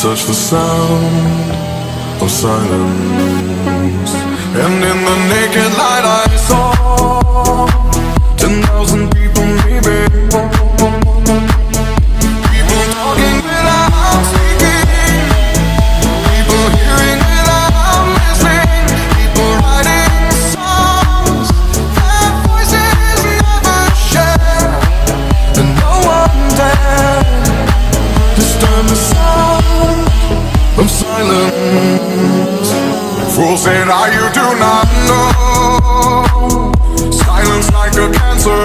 touch the sound of silence. And in the naked light I saw 10,000 people maybe. People talking without speaking, people hearing without listening, people writing songs that voices never share. And no one dared disturb the sound of silence. Fools said, you do not know. Silence like a cancer